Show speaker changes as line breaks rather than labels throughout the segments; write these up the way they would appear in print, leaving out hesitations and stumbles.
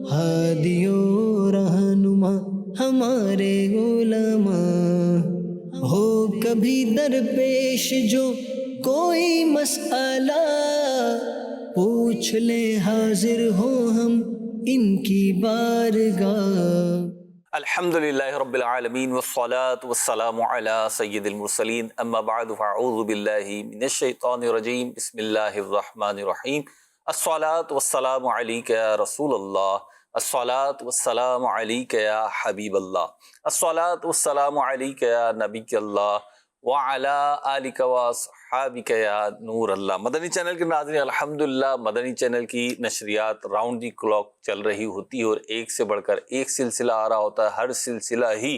ہادیو رہنما ہمارے علماء، ہو کبھی درپیش جو کوئی مسئلہ، پوچھ لے حاضر ہو ہم ان کی بارگاہ۔
الحمد للہ رب العالمین والصلاة والسلام علی سید المرسلین، اما بعد فاعوذ باللہ من الشیطان الرجیم، بسم اللہ الرحمن الرحیم۔ الصلاة والسلام علیک یا رسول اللہ، الصلاة والسلام علیک یا حبیب اللہ، الصلاة والسلام علیک یا نبی اللہ، وعلی آلک واصحابک یا نور اللہ۔ مدنی چینل کے ناظرین، الحمدللہ مدنی چینل کی نشریات راؤنڈ دی کلاک چل رہی ہوتی ہے اور ایک سے بڑھ کر ایک سلسلہ آ رہا ہوتا ہے۔ ہر سلسلہ ہی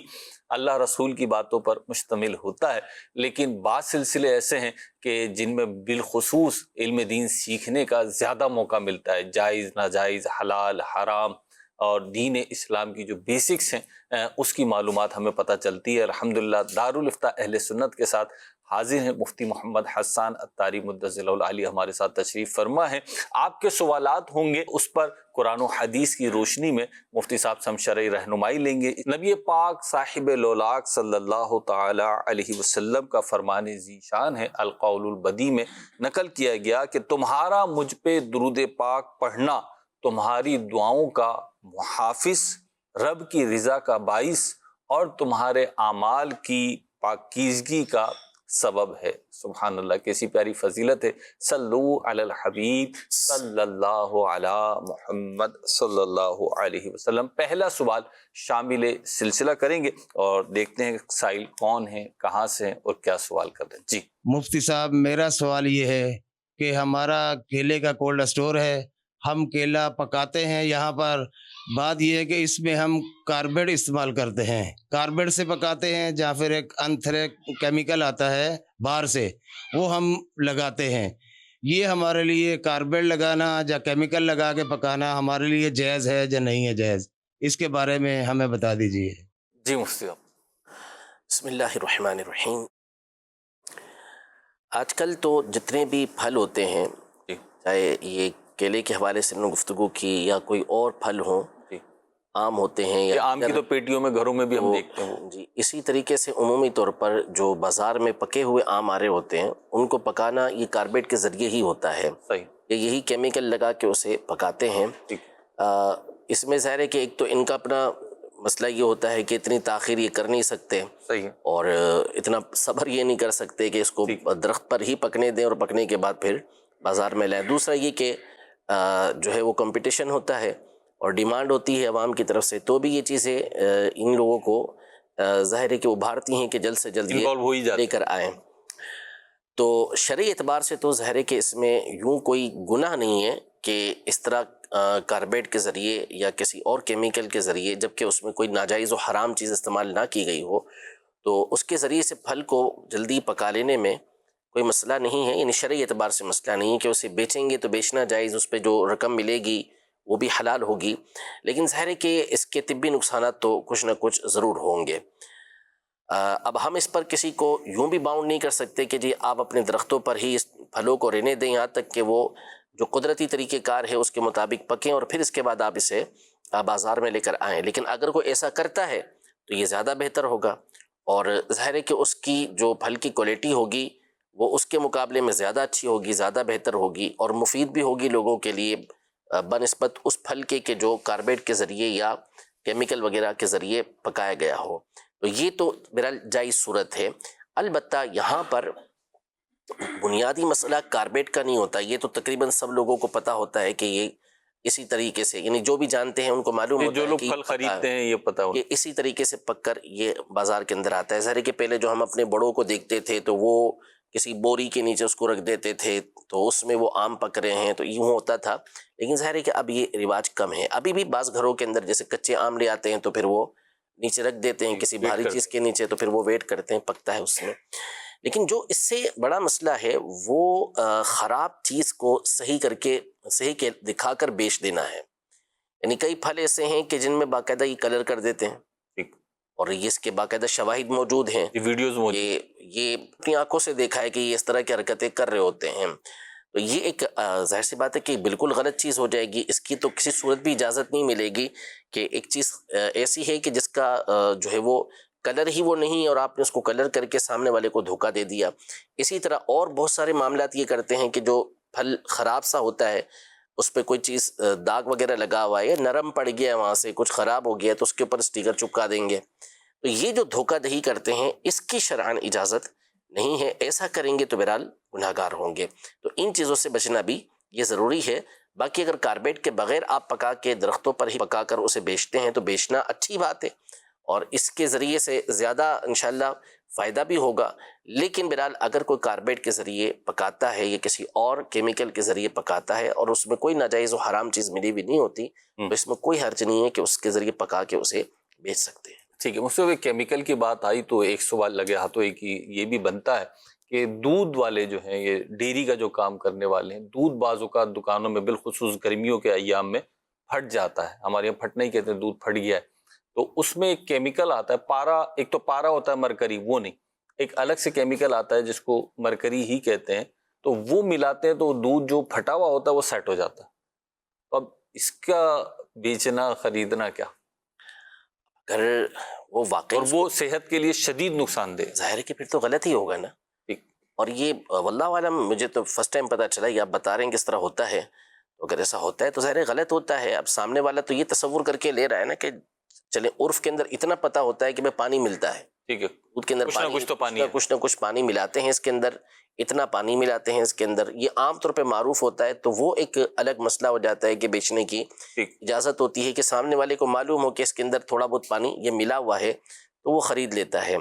اللہ رسول کی باتوں پر مشتمل ہوتا ہے، لیکن بعض سلسلے ایسے ہیں کہ جن میں بالخصوص علم دین سیکھنے کا زیادہ موقع ملتا ہے، جائز ناجائز، حلال حرام اور دین اسلام کی جو بیسکس ہیں اس کی معلومات ہمیں پتہ چلتی ہے۔ الحمدللہ دارالافتاء اہل سنت کے ساتھ حاضر ہیں مفتی محمد حسان عطاری مدظل العالی، ہمارے ساتھ تشریف فرما ہے۔ آپ کے سوالات ہوں گے، اس پر قرآن و حدیث کی روشنی میں مفتی صاحب سے ہم شرعی رہنمائی لیں گے۔ نبی پاک صاحب لولاک صلی اللہ تعالی علیہ وسلم کا فرمان ذیشان ہے، القول البدی میں نقل کیا گیا کہ تمہارا مجھ پہ درود پاک پڑھنا تمہاری دعاؤں کا محافظ، رب کی رضا کا باعث اور تمہارے اعمال کی پاکیزگی کا سبب ہے۔ سبحان اللہ، کیسی پیاری فضیلت ہے۔ صلو علی الحبیب صلی اللہ علی محمد صلی اللہ علیہ وسلم۔ پہلا سوال شامل سلسلہ کریں گے اور دیکھتے ہیں سائل کون ہیں، کہاں سے ہیں اور کیا سوال کر رہے ہیں۔ جی
مفتی صاحب، میرا سوال یہ ہے کہ ہمارا کیلے کا کولڈ اسٹور ہے، ہم کیلا پکاتے ہیں یہاں پر، بات یہ ہے کہ اس میں ہم کاربیڈ استعمال کرتے ہیں، کاربیڈ سے پکاتے ہیں یا پھر ایک انتھریک کیمیکل آتا ہے باہر سے، وہ ہم لگاتے ہیں۔ یہ ہمارے لیے کاربیڈ لگانا یا کیمیکل لگا کے پکانا ہمارے لیے جائز ہے یا نہیں ہے جائز؟ اس کے بارے میں ہمیں بتا دیجیے۔
جی مفتی صاحب۔
بسم اللہ الرحمن الرحیم۔ آج کل تو جتنے بھی پھل ہوتے ہیں،
جی
چاہے یہ کیلے کے حوالے سے ہم نے گفتگو کی یا کوئی اور پھل ہوں،
جی،
آم ہوتے ہیں
یہ
یا
آم کی تو پیٹیوں میں گھروں میں بھی ہم دیکھتے ہیں وہ۔
جی، اسی طریقے سے عمومی طور پر جو بازار میں پکے ہوئے آم آ رہے ہوتے ہیں ان کو پکانا یہ کاربیڈ کے ذریعے ہی ہوتا ہے،
صحیح،
یا یہی کیمیکل لگا کے اسے پکاتے ہیں۔
ٹھیک،
اس میں ظاہر ہے کہ ایک تو ان کا اپنا مسئلہ یہ ہوتا ہے کہ اتنی تاخیر یہ کر نہیں سکتے،
صحیح ہے،
اور اتنا صبر یہ نہیں کر سکتے کہ اس کو درخت پر ہی پکنے دیں اور پکنے کے بعد پھر بازار میں لائیں۔ دوسرا یہ کہ جو ہے وہ کمپٹیشن ہوتا ہے اور ڈیمانڈ ہوتی ہے عوام کی طرف سے، تو بھی یہ چیزیں ان لوگوں کو ظاہر ہے کہ ابھارتی ہیں کہ جلد سے جلد
انوالو ہو ہی
یہ
جاتے
لے کر آئیں۔ تو شرعی اعتبار سے تو ظاہر ہے کہ اس میں یوں کوئی گناہ نہیں ہے کہ اس طرح کاربیڈ کے ذریعے یا کسی اور کیمیکل کے ذریعے، جبکہ اس میں کوئی ناجائز و حرام چیز استعمال نہ کی گئی ہو، تو اس کے ذریعے سے پھل کو جلدی پکا لینے میں کوئی مسئلہ نہیں ہے، یعنی شرعی اعتبار سے مسئلہ نہیں ہے کہ اسے بیچیں گے تو بیچنا جائز، اس پہ جو رقم ملے گی وہ بھی حلال ہوگی، لیکن ظاہر ہے کہ اس کے طبی نقصانات تو کچھ نہ کچھ ضرور ہوں گے۔ اب ہم اس پر کسی کو یوں بھی باؤنڈ نہیں کر سکتے کہ جی آپ اپنے درختوں پر ہی اس پھلوں کو رہنے دیں یہاں تک کہ وہ جو قدرتی طریقہ کار ہے اس کے مطابق پکیں اور پھر اس کے بعد آپ اسے بازار میں لے کر آئیں، لیکن اگر کوئی ایسا کرتا ہے تو یہ زیادہ بہتر ہوگا، اور ظاہر ہے کہ اس کی جو پھل کی کوالٹی ہوگی وہ اس کے مقابلے میں زیادہ اچھی ہوگی، زیادہ بہتر ہوگی اور مفید بھی ہوگی لوگوں کے لیے بنسبت اس پھل کے کہ جو کاربیڈ کے ذریعے یا کیمیکل وغیرہ کے ذریعے پکایا گیا ہو۔ تو یہ تو بہرحال جائز صورت ہے۔ البتہ یہاں پر بنیادی مسئلہ کاربیڈ کا نہیں ہوتا، یہ تو تقریباً سب لوگوں کو پتہ ہوتا ہے کہ یہ اسی طریقے سے، یعنی جو بھی جانتے ہیں ان کو معلوم ہوتا
جو
ہے
لوگ
کہ
پھل خریدتے ہیں یہ پتہ ہوتا
یہ اسی طریقے سے پک کر یہ بازار کے اندر آتا ہے۔ ظاہر ہے کہ پہلے جو ہم اپنے بڑوں کو دیکھتے تھے تو وہ کسی بوری کے نیچے اس کو رکھ دیتے تھے تو اس میں وہ آم پک رہے ہیں تو یوں ہوتا تھا، لیکن ظاہر ہے کہ اب یہ رواج کم ہے۔ ابھی بھی بعض گھروں کے اندر جیسے کچے آم لے آتے ہیں تو پھر وہ نیچے رکھ دیتے ہیں کسی بھاری چیز کے نیچے، تو پھر وہ ویٹ کرتے ہیں، پکتا ہے اس میں۔ لیکن جو اس سے بڑا مسئلہ ہے وہ خراب چیز کو صحیح کر کے صحیح کے دکھا کر بیچ دینا ہے۔ یعنی کئی پھل ایسے ہیں کہ جن میں باقاعدہ یہ کلر کر دیتے ہیں
ٹھیک،
اور یہ اس کے باقاعدہ شواہد موجود ہیں،
یہ ویڈیوز موجود،
یہ اپنی آنکھوں سے دیکھا ہے کہ یہ اس طرح کی حرکتیں کر رہے ہوتے ہیں۔ تو یہ ایک ظاہر سی بات ہے کہ بالکل غلط چیز ہو جائے گی. اس کی تو کسی صورت بھی اجازت نہیں ملے گی کہ ایک چیز ایسی ہے کہ جس کا جو ہے وہ کلر ہی وہ نہیں اور آپ نے اس کو کلر کر کے سامنے والے کو دھوکہ دے دیا. اسی طرح اور بہت سارے معاملات یہ کرتے ہیں کہ جو پھل خراب سا ہوتا ہے اس پہ کوئی چیز داغ وغیرہ لگا ہوا ہے یا نرم پڑ گیا وہاں سے کچھ خراب ہو گیا تو اس کے اوپر اسٹیکر چپکا دیں گے. تو یہ جو دھوکہ دہی کرتے ہیں اس کی شرعاً اجازت نہیں ہے. ایسا کریں گے تو بہرحال گناہ گار ہوں گے. تو ان چیزوں سے بچنا بھی یہ ضروری ہے. باقی اگر کاربیٹ کے بغیر آپ پکا کے درختوں پر ہی پکا کر اسے بیچتے ہیں تو بیچنا اچھی بات ہے اور اس کے ذریعے سے زیادہ انشاءاللہ فائدہ بھی ہوگا. لیکن بہرحال اگر کوئی کاربیٹ کے ذریعے پکاتا ہے یا کسی اور کیمیکل کے ذریعے پکاتا ہے اور اس میں کوئی ناجائز و حرام چیز ملی بھی نہیں ہوتی تو اس میں کوئی حرج نہیں ہے کہ اس کے ذریعے پکا کے اسے بیچ سکتے ہیں.
ٹھیک ہے. مجھ سے کیمیکل کی بات آئی تو ایک سوال لگے ہاتھوں ایک یہ بھی بنتا ہے کہ دودھ والے جو ہیں یہ ڈیری کا جو کام کرنے والے ہیں دودھ بعض اوقات دکانوں میں بالخصوص گرمیوں کے ایام میں پھٹ جاتا ہے. ہمارے یہاں پھٹنا ہی کہتے ہیں دودھ پھٹ گیا ہے تو اس میں ایک کیمیکل آتا ہے پارا. ایک تو پارا ہوتا ہے مرکری وہ نہیں ایک الگ سے کیمیکل آتا ہے جس کو مرکری ہی کہتے ہیں تو وہ ملاتے ہیں تو دودھ جو پھٹا ہوا ہوتا ہے وہ سیٹ ہو جاتا ہے. تو اب اس کا بیچنا خریدنا کیا
اگر وہ واقعی
اور وہ صحت کے لیے شدید نقصان دہ
ظاہر ہے کہ پھر تو غلط ہی ہوگا نا. اور یہ واللہ عالم مجھے تو فرسٹ ٹائم پتہ چلا یہ آپ بتا رہے ہیں کس طرح ہوتا ہے. تو اگر ایسا ہوتا ہے تو ظاہر ہے غلط ہوتا ہے. اب سامنے والا تو یہ تصور کر کے لے رہا ہے نا کہ چلے عرف کے اندر اتنا پتہ ہوتا ہے کہ بھائی پانی ملتا ہے
ٹھیک ہے
دودھ کے اندر
کچھ نہ کچھ تو پانی ہے.
کچھ نہ کچھ پانی ملاتے ہیں اس کے اندر اتنا پانی ملاتے ہیں اس کے اندر یہ عام طور پہ معروف ہوتا ہے. تو وہ ایک الگ مسئلہ ہو جاتا ہے کہ بیچنے کی اجازت ہوتی ہے کہ سامنے والے کو معلوم ہو کہ اس کے اندر تھوڑا بہت پانی یہ ملا ہوا ہے تو وہ خرید لیتا ہے.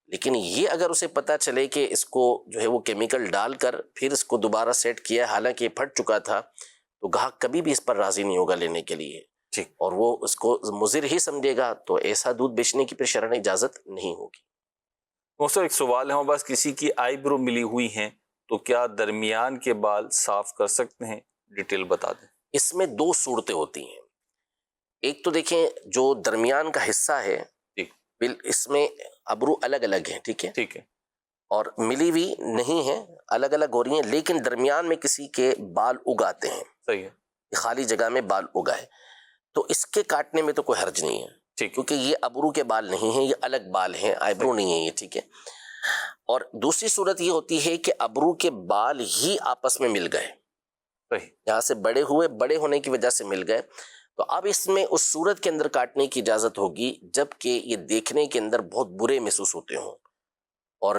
لیکن یہ اگر اسے پتہ چلے کہ اس کو جو ہے وہ کیمیکل ڈال کر پھر اس کو دوبارہ سیٹ کیا حالانکہ یہ پھٹ چکا تھا تو گاہک کبھی بھی اس پر راضی نہیں ہوگا لینے کے لیے اور وہ اس کو مضر ہی سمجھے گا. تو ایسا دودھ بیچنے کی پھر شرعاً اجازت نہیں ہوگی.
دوستو ایک سوال ہے ہمارے پاس کسی کی آئی برو ملی ہوئی ہیں تو کیا درمیان کے بال صاف کر سکتے ہیں ڈیٹیل بتا دیں.
اس میں دو صورتیں ہوتی ہیں. ایک تو دیکھیں جو درمیان کا حصہ ہے اس میں ابرو الگ الگ ہیں ٹھیک ہے اور ملی ہوئی نہیں ہے الگ الگ ہو رہی ہیں لیکن درمیان میں کسی کے بال اگاتے ہیں.
صحیح ہے
خالی جگہ میں بال اگائے تو اس کے کاٹنے میں تو کوئی حرج نہیں ہے کیونکہ یہ ابرو کے بال نہیں ہیں یہ الگ بال ہیں آئی برو نہیں ہے یہ ٹھیک ہے. اور دوسری صورت یہ ہوتی ہے کہ ابرو کے بال ہی آپس میں مل گئے یہاں سے بڑے ہوئے بڑے ہونے کی وجہ سے مل گئے تو اب اس میں اس صورت کے اندر کاٹنے کی اجازت ہوگی جب کہ یہ دیکھنے کے اندر بہت برے محسوس ہوتے ہوں اور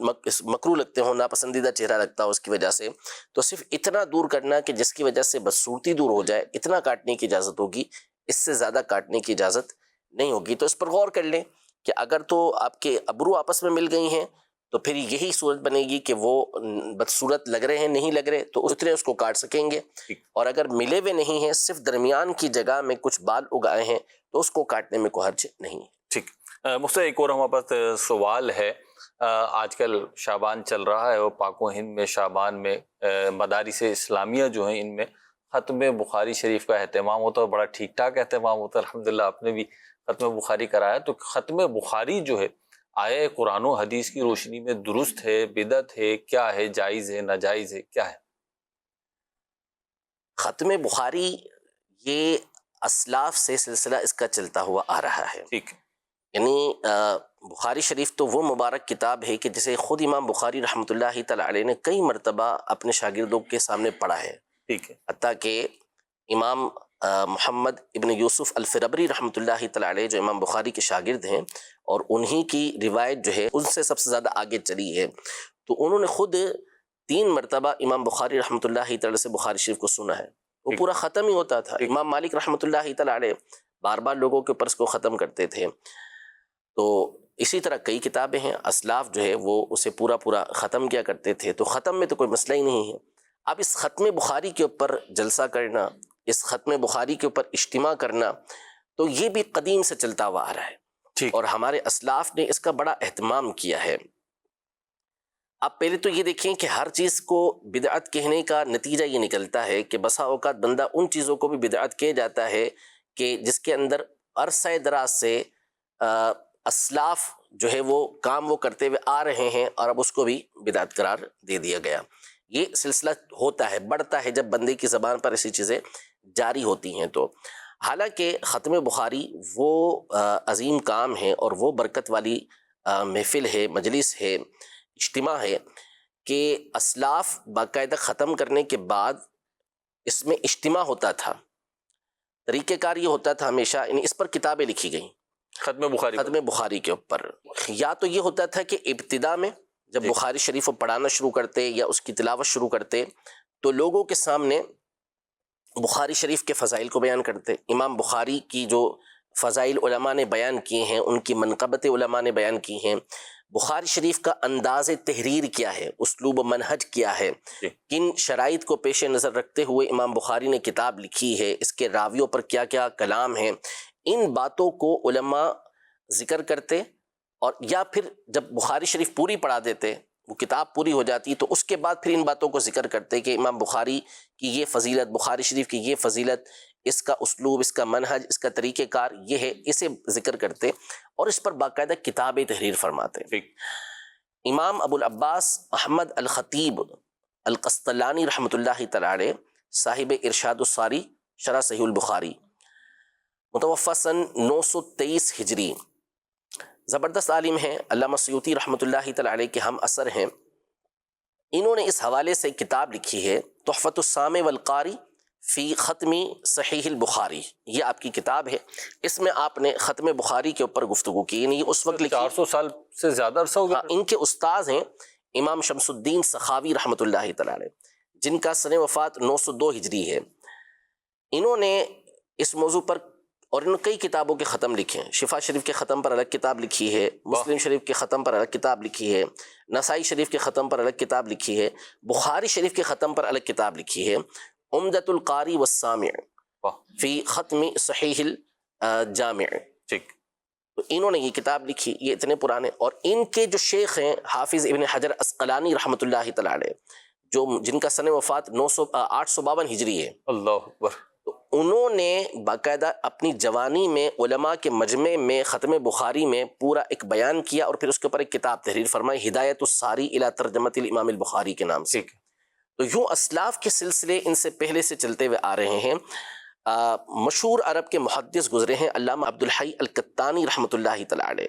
مکروہ لگتے ہوں ناپسندیدہ چہرہ لگتا ہو اس کی وجہ سے. تو صرف اتنا دور کرنا کہ جس کی وجہ سے بدصورتی دور ہو جائے اتنا کاٹنے کی اجازت ہوگی اس سے زیادہ کاٹنے کی اجازت نہیں ہوگی. تو اس پر غور کر لیں کہ اگر تو آپ کے ابرو آپس میں مل گئی ہیں تو پھر یہی صورت بنے گی کہ وہ بدصورت لگ رہے ہیں نہیں لگ رہے تو اتنے اس کو کاٹ سکیں گے اور اگر ملے ہوئے نہیں ہیں صرف درمیان کی جگہ میں کچھ بال اگائے ہیں تو اس کو کاٹنے میں کوئی حرج نہیں.
ٹھیک مجھ ایک اور ہمارے پاس سوال ہے. آج کل شعبان چل رہا ہے اور پاک و ہند میں شعبان میں مدارس اسلامیہ جو ہیں ان میں ختم بخاری شریف کا اہتمام ہوتا ہے بڑا ٹھیک ٹھاک اہتمام ہوتا ہے. الحمدللہ آپ نے بھی ختم بخاری کرایا تو ختم بخاری جو ہے آیا قرآن و حدیث کی روشنی میں درست ہے بدعت ہے کیا ہے جائز ہے ناجائز ہے کیا ہے؟
ختم بخاری یہ اسلاف سے سلسلہ اس کا چلتا ہوا آ رہا ہے.
ٹھیک
یعنی بخاری شریف تو وہ مبارک کتاب ہے کہ جسے خود امام بخاری رحمۃ اللہ تعالی علیہ نے کئی مرتبہ اپنے شاگردوں کے سامنے پڑھا ہے.
ٹھیک ہے
حتیٰ کہ امام محمد ابن یوسف الفربری رحمۃ اللہ تعالی علیہ جو امام بخاری کے شاگرد ہیں اور انہی کی روایت جو ہے ان سے سب سے زیادہ آگے چلی ہے تو انہوں نے خود 3 مرتبہ امام بخاری رحمۃ اللہ تعالی سے بخاری شریف کو سنا ہے. وہ پورا ختم ہی ہوتا تھا. امام مالک رحمۃ اللہ تعالی علیہ بار بار لوگوں کے اوپر اس کو ختم کرتے تھے. تو اسی طرح کئی کتابیں ہیں اسلاف جو ہے وہ اسے پورا ختم کیا کرتے تھے. تو ختم میں تو کوئی مسئلہ ہی نہیں ہے. اب اس ختم بخاری کے اوپر جلسہ کرنا اس ختم بخاری کے اوپر اجتماع کرنا تو یہ بھی قدیم سے چلتا ہوا آ رہا ہے اور ہمارے اسلاف نے اس کا بڑا اہتمام کیا ہے. آپ پہلے تو یہ دیکھیں کہ ہر چیز کو بدعت کہنے کا نتیجہ یہ نکلتا ہے کہ بسا اوقات بندہ ان چیزوں کو بھی بدعت کہہ جاتا ہے کہ جس کے اندر عرصہ دراز سے اسلاف جو ہے وہ کام وہ کرتے ہوئے آ رہے ہیں اور اب اس کو بھی بدعت قرار دے دیا گیا. یہ سلسلہ ہوتا ہے، بڑھتا ہے جب بندے کی زبان پر ایسی چیزیں جاری ہوتی ہیں. تو حالانکہ ختم بخاری وہ عظیم کام ہے اور وہ برکت والی محفل ہے، مجلس ہے، اجتماع ہے کہ اسلاف باقاعدہ ختم کرنے کے بعد اس میں اجتماع ہوتا تھا. طریقہ کار یہ ہوتا تھا ہمیشہ، یعنی اس پر کتابیں لکھی گئیں
ختم
بخاری کے اوپر. یا تو یہ ہوتا تھا کہ ابتدا میں جب بخاری شریف کو پڑھانا شروع کرتے یا اس کی تلاوت شروع کرتے تو لوگوں کے سامنے بخاری شریف کے فضائل کو بیان کرتے. امام بخاری کی جو فضائل علماء نے بیان کیے ہیں، ان کی منقبت علماء نے بیان کی ہیں. بخاری شریف کا انداز تحریر کیا ہے، اسلوب و منہج کیا ہے، کن شرائط کو پیش نظر رکھتے ہوئے امام بخاری نے کتاب لکھی ہے، اس کے راویوں پر کیا کیا کلام ہیں، ان باتوں کو علماء ذکر کرتے. اور یا پھر جب بخاری شریف پوری پڑھا دیتے، وہ کتاب پوری ہو جاتی، تو اس کے بعد پھر ان باتوں کو ذکر کرتے کہ امام بخاری کی یہ فضیلت، بخاری شریف کی یہ فضیلت، اس کا اسلوب، اس کا منہج، اس کا طریقہ کار یہ ہے، اسے ذکر کرتے اور اس پر باقاعدہ کتاب تحریر فرماتے. امام ابو العباس احمد الخطیب القسطلانی رحمۃ اللہ تعالی علیہ، صاحب ارشاد الصاری شرح صحیح البخاری، متوفی سن 923 ہجری، زبردست عالم ہیں. علامہ سیوطی رحمۃ اللہ تعالی علیہ کے ہم اثر ہیں. انہوں نے اس حوالے سے کتاب لکھی ہے تحفۃ السامع والقاری فی ختم صحیح البخاری. یہ آپ کی کتاب ہے، اس میں آپ نے ختم بخاری کے اوپر گفتگو کی. یعنی اس وقت
400 سال سے زیادہ عرصہ ہو گیا.
ان کے استاذ ہیں امام شمس الدین سخاوی رحمۃ اللہ تعالی علیہ، جن کا سن وفات 902 ہجری ہے. انہوں نے اس موضوع پر اور انہوں نے کئی کتابوں کے ختم لکھے ہیں. شفا شریف کے ختم پر الگ کتاب لکھی ہے، مسلم شریف کے ختم پر الگ کتاب لکھی ہے، نسائی شریف کے ختم پر الگ کتاب لکھی ہے، بخاری شریف کے ختم پر الگ کتاب لکھی ہے، عمدۃ القاری والسامع فی ختم صحیح الجامع.
ٹھیک.
تو انہوں نے یہ کتاب لکھی، یہ اتنے پرانے. اور ان کے جو شیخ ہیں حافظ ابن حجر عسقلانی رحمۃ اللہ تعالی علیہ، جن کا سن وفات 852 ہجری ہے.
اللہ اکبر.
تو انہوں نے باقاعدہ اپنی جوانی میں علماء کے مجمع میں ختم بخاری میں پورا ایک بیان کیا اور پھر اس کے اوپر ایک کتاب تحریر فرمائی، ہدایت الساری الی ترجمۃ الامام البخاری کے نام سے. تو یوں اسلاف کے سلسلے ان سے پہلے سے چلتے ہوئے آ رہے ہیں. مشہور عرب کے محدث گزرے ہیں علامہ عبدالحی القطانی رحمۃ اللہ تعالی علیہ،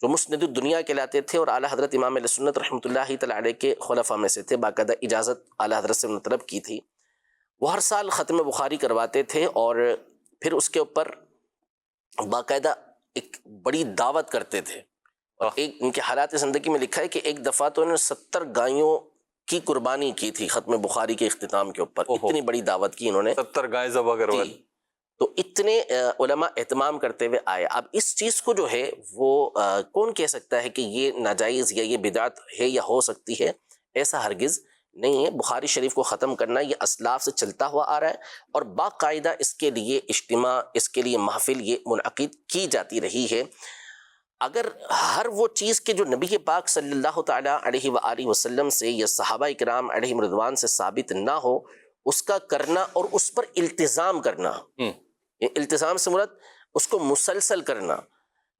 جو مسند الدنیا کہلاتے تھے اور اعلیٰ حضرت امام علیہ سنت رحمۃ اللہ تعالی علیہ کے خلفاء میں سے تھے. باقاعدہ اجازت اعلیٰ حضرت سے طلب کی تھی. وہ ہر سال ختم بخاری کرواتے تھے اور پھر اس کے اوپر باقاعدہ ایک بڑی دعوت کرتے تھے. اور ایک ان کے حالات زندگی میں لکھا ہے کہ ایک دفعہ تو انہوں نے 70 گایوں کی قربانی کی تھی ختم بخاری کے اختتام کے اوپر. اتنی بڑی دعوت کی انہوں نے،
70 گائے ذبح کروائی.
تو اتنے علماء اہتمام کرتے ہوئے آئے. اب اس چیز کو جو ہے وہ کون کہہ سکتا ہے کہ یہ ناجائز یا یہ بدعت ہے یا ہو سکتی ہے؟ ایسا ہرگز نہیں ہے. بخاری شریف کو ختم کرنا یہ اسلاف سے چلتا ہوا آ رہا ہے اور باقاعدہ اس کے لیے اجتماع، اس کے لیے محفل یہ منعقد کی جاتی رہی ہے. اگر ہر وہ چیز کے جو نبی پاک صلی اللہ تعالیٰ علیہ وآلہ وسلم سے یا صحابہ کرام علیہم رضوان سے ثابت نہ ہو، اس کا کرنا اور اس پر التزام کرنا، التزام سے مراد اس کو مسلسل کرنا،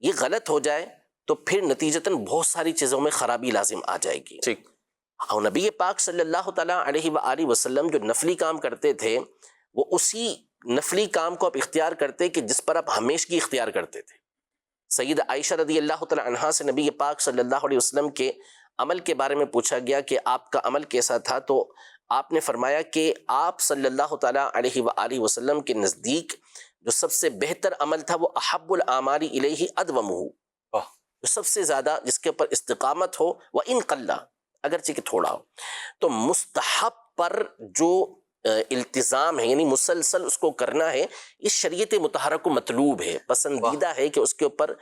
یہ غلط ہو جائے تو پھر نتیجتاً بہت ساری چیزوں میں خرابی لازم آ جائے گی.
ٹھیک.
اور نبی پاک صلی اللہ تعالیٰ علیہ وآلہ وسلم جو نفلی کام کرتے تھے وہ اسی نفلی کام کو آپ اختیار کرتے کہ جس پر آپ ہمیشگی اختیار کرتے تھے. سید عائشہ رضی اللہ تعالیٰ عنہا سے نبی پاک صلی اللہ علیہ وسلم کے عمل کے بارے میں پوچھا گیا کہ آپ کا عمل کیسا تھا، تو آپ نے فرمایا کہ آپ صلی اللہ تعالیٰ علیہ وآلہ وسلم کے نزدیک جو سب سے بہتر عمل تھا وہ احب الاعمال الیہ ادومہ، جو سب سے زیادہ جس کے اوپر استقامت ہو، وان قل، اگرچہ کہ تھوڑا ہو. تو مستحب پر جو التزام ہے یعنی مسلسل اس کو کرنا ہے، اس شریعت مطہرہ کو مطلوب ہے، پسندیدہ ہے کہ اس کے اوپر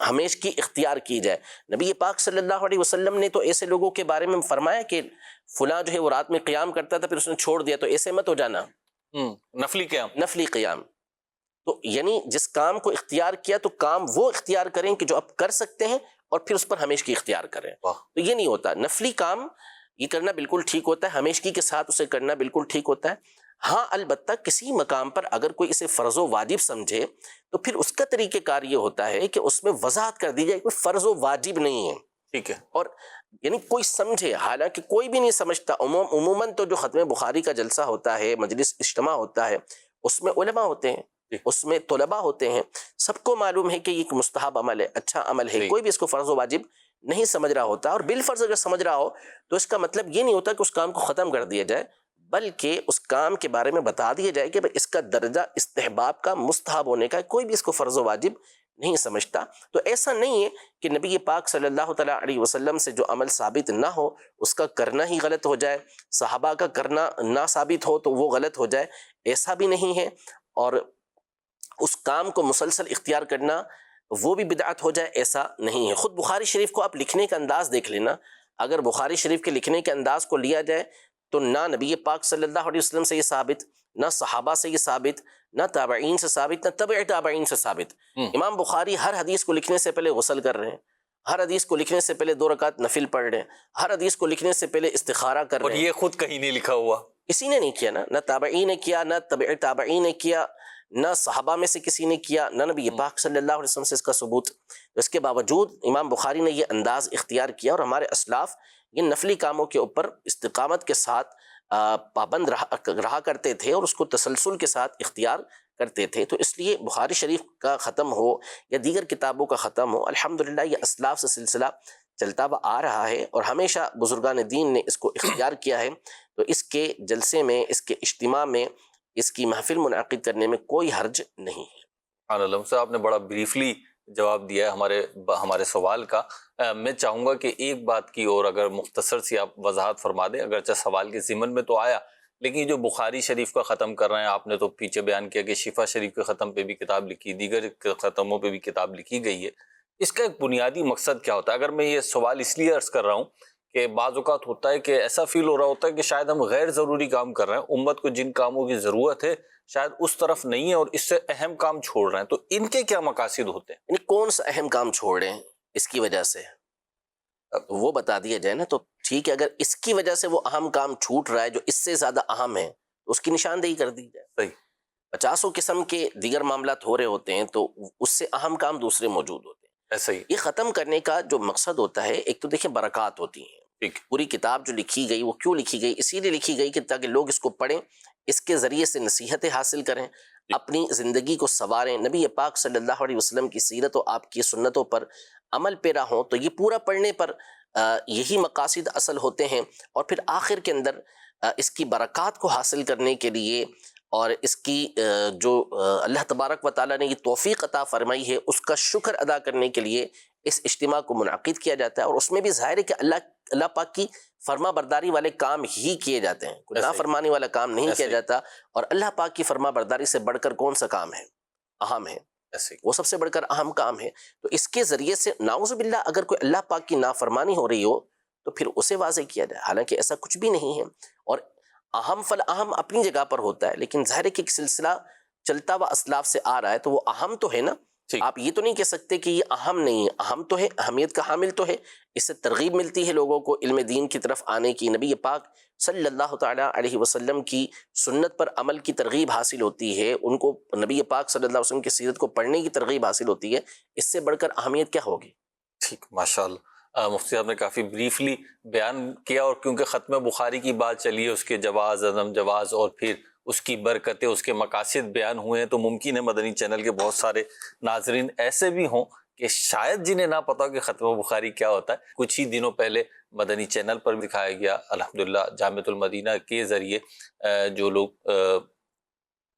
ہمیشگی اختیار کی جائے. نبی پاک صلی اللہ علیہ وسلم نے تو ایسے لوگوں کے بارے میں فرمایا کہ فلاں جو ہے وہ رات میں قیام کرتا تھا پھر اس نے چھوڑ دیا، تو ایسے مت ہو جانا. نفلی قیام تو یعنی جس کام کو اختیار کیا تو کام وہ اختیار کریں کہ جو آپ کر سکتے ہیں اور پھر اس پر ہمیشگی اختیار کریں. تو یہ نہیں ہوتا. نفلی کام یہ کرنا بالکل ٹھیک ہوتا ہے، ہمیشگی کے ساتھ اسے کرنا بالکل ٹھیک ہوتا ہے. ہاں البتہ کسی مقام پر اگر کوئی اسے فرض و واجب سمجھے تو پھر اس کا طریقہ کار یہ ہوتا ہے کہ اس میں وضاحت کر دی جائے کوئی فرض و واجب نہیں ہے.
ٹھیک ہے.
اور یعنی کوئی سمجھے، حالانکہ کوئی بھی نہیں سمجھتا. عموماً تو جو ختم بخاری کا جلسہ ہوتا ہے، مجلس اجتماع ہوتا ہے، اس میں علماء ہوتے ہیں، اس میں طلباء ہوتے ہیں، سب کو معلوم ہے کہ یہ ایک مستحب عمل ہے، اچھا عمل ہے. کوئی بھی اس کو فرض و واجب نہیں سمجھ رہا ہوتا. اور بالفرض اگر سمجھ رہا ہو تو اس کا مطلب یہ نہیں ہوتا کہ اس کام کو ختم کر دیا جائے، بلکہ اس کام کے بارے میں بتا دیا جائے کہ اس کا درجہ استحباب کا، مستحب ہونے کا ہے. کوئی بھی اس کو فرض و واجب نہیں سمجھتا. تو ایسا نہیں ہے کہ نبی پاک صلی اللہ تعالیٰ علیہ وسلم سے جو عمل ثابت نہ ہو اس کا کرنا ہی غلط ہو جائے، صحابہ کا کرنا نہ ثابت ہو تو وہ غلط ہو جائے، ایسا بھی نہیں ہے. اور اس کام کو مسلسل اختیار کرنا وہ بھی بدعت ہو جائے، ایسا نہیں ہے. خود بخاری شریف کو آپ لکھنے کا انداز دیکھ لینا. اگر بخاری شریف کے لکھنے کے انداز کو لیا جائے تو نہ نبی پاک صلی اللہ علیہ وسلم سے یہ ثابت، نہ صحابہ سے یہ ثابت، نہ تابعین سے ثابت، نہ تبع تابعین سے ثابت. امام بخاری ہر حدیث کو لکھنے سے پہلے غسل کر رہے ہیں، ہر حدیث کو لکھنے سے پہلے 2 رکعت نفل پڑھ رہے ہیں، ہر حدیث کو لکھنے سے پہلے استخارہ کر
اور
رہے ہیں.
یہ خود کہیں نہیں لکھا ہوا،
کسی نے نہیں کیا، نہ تابعین نے کیا، نہ تبع تابعین نے کیا، نہ صحابہ میں سے کسی نے کیا، نہ نبی پاک صلی اللہ علیہ وسلم سے اس کا ثبوت. اس کے باوجود امام بخاری نے یہ انداز اختیار کیا. اور ہمارے اسلاف یہ نفلی کاموں کے اوپر استقامت کے ساتھ پابند رہا کرتے تھے اور اس کو تسلسل کے ساتھ اختیار کرتے تھے. تو اس لیے بخاری شریف کا ختم ہو یا دیگر کتابوں کا ختم ہو، الحمدللہ یہ اسلاف سے سلسلہ چلتا ہوا آ رہا ہے اور ہمیشہ بزرگان دین نے اس کو اختیار کیا ہے. تو اس کے جلسے میں، اس کے اجتماع میں، اس کی محفل منعقد کرنے میں کوئی حرج نہیں ہے.
سبحان اللہ. صاحب آپ نے بڑا بریفلی جواب دیا ہے ہمارے سوال کا. میں چاہوں گا کہ ایک بات کی اور اگر مختصر سی آپ وضاحت فرما دیں، اگرچہ سوال کے ضمن میں تو آیا، لیکن جو بخاری شریف کا ختم کر رہے ہیں، آپ نے تو پیچھے بیان کیا کہ شفا شریف کے ختم پہ بھی کتاب لکھی، دیگر ختموں پہ بھی کتاب لکھی گئی ہے. اس کا ایک بنیادی مقصد کیا ہوتا ہے؟ اگر میں یہ سوال اس لیے عرض کر رہا ہوں کہ بعض اوقات ہوتا ہے کہ ایسا فیل ہو رہا ہوتا ہے کہ شاید ہم غیر ضروری کام کر رہے ہیں، امت کو جن کاموں کی ضرورت ہے شاید اس طرف نہیں ہے اور اس سے اہم کام چھوڑ رہے ہیں. تو ان کے کیا مقاصد ہوتے ہیں؟
یعنی کون سا اہم کام چھوڑ رہے ہیں اس کی وجہ سے وہ بتا دیا جائے نا. تو ٹھیک ہے، اگر اس کی وجہ سے وہ اہم کام چھوٹ رہا ہے جو اس سے زیادہ اہم ہے تو اس کی نشاندہی کر دی جائے.
صحیح.
50 قسم کے دیگر معاملات ہو رہے ہوتے ہیں تو اس سے اہم کام دوسرے موجود ہوتے ہیں.
ایسا ہی
یہ ختم کرنے کا جو مقصد ہوتا ہے، ایک تو دیکھیں برکات ہوتی ہیں. پوری کتاب جو لکھی گئی وہ کیوں لکھی گئی؟ اسی لیے لکھی گئی کہ تاکہ لوگ اس کو پڑھیں، اس کے ذریعے سے نصیحتیں حاصل کریں، اپنی زندگی کو سنواریں، نبی پاک صلی اللہ علیہ وسلم کی سیرت و آپ کی سنتوں پر عمل پیرا ہوں. تو یہ پورا پڑھنے پر یہی مقاصد اصل ہوتے ہیں. اور پھر آخر کے اندر اس کی برکات کو حاصل کرنے کے لیے اور اس کی جو اللہ تبارک و تعالیٰ نے یہ توفیق عطا فرمائی ہے اس کا شکر ادا کرنے کے لیے اس اجتماع کو منعقد کیا جاتا ہے. اور اس میں بھی ظاہر ہے کہ اللہ پاک کی فرما برداری والے کام ہی کیے جاتے ہیں، کوئی نافرمانی والا کام نہیں کیا جاتا. اور اللہ پاک کی فرما برداری سے بڑھ کر کون سا کام ہے؟ اہم ہے، وہ سب سے بڑھ کر اہم کام ہے. تو اس کے ذریعے سے نعوذ باللہ اگر کوئی اللہ پاک کی نافرمانی ہو رہی ہو تو پھر اسے واضح کیا جائے، حالانکہ ایسا کچھ بھی نہیں ہے. اور اہم فالاہم اپنی جگہ پر ہوتا ہے، لیکن ظاہر ہے کہ ایک سلسلہ چلتا ہوا اسلاف سے آ رہا ہے تو وہ اہم تو ہے نا. آپ یہ تو نہیں کہہ سکتے کہ یہ اہم نہیں ہے، اہم تو ہے، اہمیت کا حامل تو ہے. اس سے ترغیب ملتی ہے لوگوں کو علم دین کی طرف آنے کی، نبی پاک صلی اللہ تعالیٰ علیہ وسلم کی سنت پر عمل کی ترغیب حاصل ہوتی ہے، ان کو نبی پاک صلی اللہ علیہ وسلم کی سیرت کو پڑھنے کی ترغیب حاصل ہوتی ہے. اس سے بڑھ کر اہمیت کیا ہوگی؟
ٹھیک، ماشاءاللہ. مفتی صاحب نے کافی بریفلی بیان کیا، اور کیونکہ ختم بخاری کی بات چلی ہے، اس کے جواز، عدم جواز اور پھر اس کی برکتیں، اس کے مقاصد بیان ہوئے ہیں، تو ممکن ہے مدنی چینل کے بہت سارے ناظرین ایسے بھی ہوں کہ شاید جنہیں نہ پتا کہ ختم بخاری کیا ہوتا ہے. کچھ ہی دنوں پہلے مدنی چینل پر دکھایا گیا الحمدللہ جامعۃ المدینہ کے ذریعے جو لوگ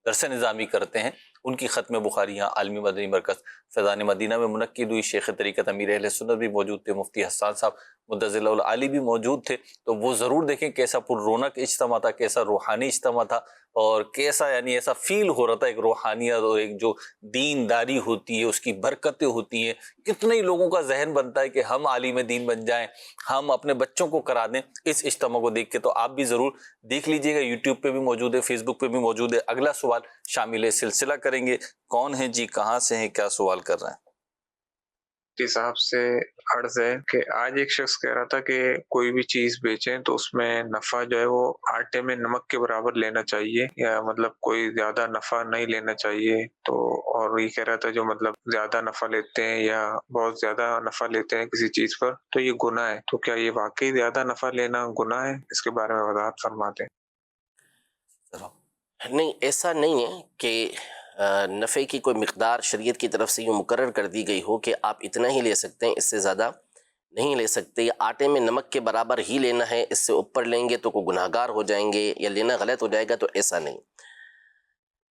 درس نظامی کرتے ہیں ان کی ختم بخاری یہاں عالمی مدنی مرکز فیضان مدینہ میں منعقد ہوئی. شیخ طریقت امیر اہل سنت بھی موجود تھے، مفتی حسان صاحب مدظل العالی بھی موجود تھے. تو وہ ضرور دیکھیں کیسا پر رونق اجتماع تھا، کیسا روحانی اجتماع تھا، اور کیسا یعنی ایسا فیل ہو رہا تھا ایک روحانیت اور ایک جو دینداری ہوتی ہے اس کی برکتیں ہوتی ہیں. کتنے ہی لوگوں کا ذہن بنتا ہے کہ ہم عالم دین بن جائیں، ہم اپنے بچوں کو کرا دیں اس اجتماع کو دیکھ کے. تو آپ بھی ضرور دیکھ لیجئے گا، یوٹیوب پہ بھی موجود ہے، فیس بک پہ بھی موجود ہے. اگلا سوال شامل سلسلہ کریں گے. کون ہیں جی، کہاں سے ہیں، کیا سوال کر رہے ہیں؟
کے حساب سے عرض ہے کہ آج ایک شخص کہہ رہا تھا کہ کوئی بھی چیز بیچیں تو اس میں نفع جو ہے وہ آٹے میں نمک کے برابر لینا چاہیے، یا مطلب کوئی زیادہ نفع نہیں لینا چاہیے. تو اور یہ کہہ رہا تھا جو مطلب زیادہ نفع لیتے ہیں یا بہت زیادہ نفع لیتے ہیں کسی چیز پر تو یہ گناہ ہے. تو کیا یہ واقعی زیادہ نفع لینا گناہ ہے؟ اس کے بارے میں وضاحت فرماتے ہیں.
نہیں، ایسا نہیں ہے کہ نفع کی کوئی مقدار شریعت کی طرف سے یوں مقرر کر دی گئی ہو کہ آپ اتنا ہی لے سکتے ہیں، اس سے زیادہ نہیں لے سکتے، یا آٹے میں نمک کے برابر ہی لینا ہے، اس سے اوپر لیں گے تو کوئی گناہ گار ہو جائیں گے یا لینا غلط ہو جائے گا. تو ایسا نہیں،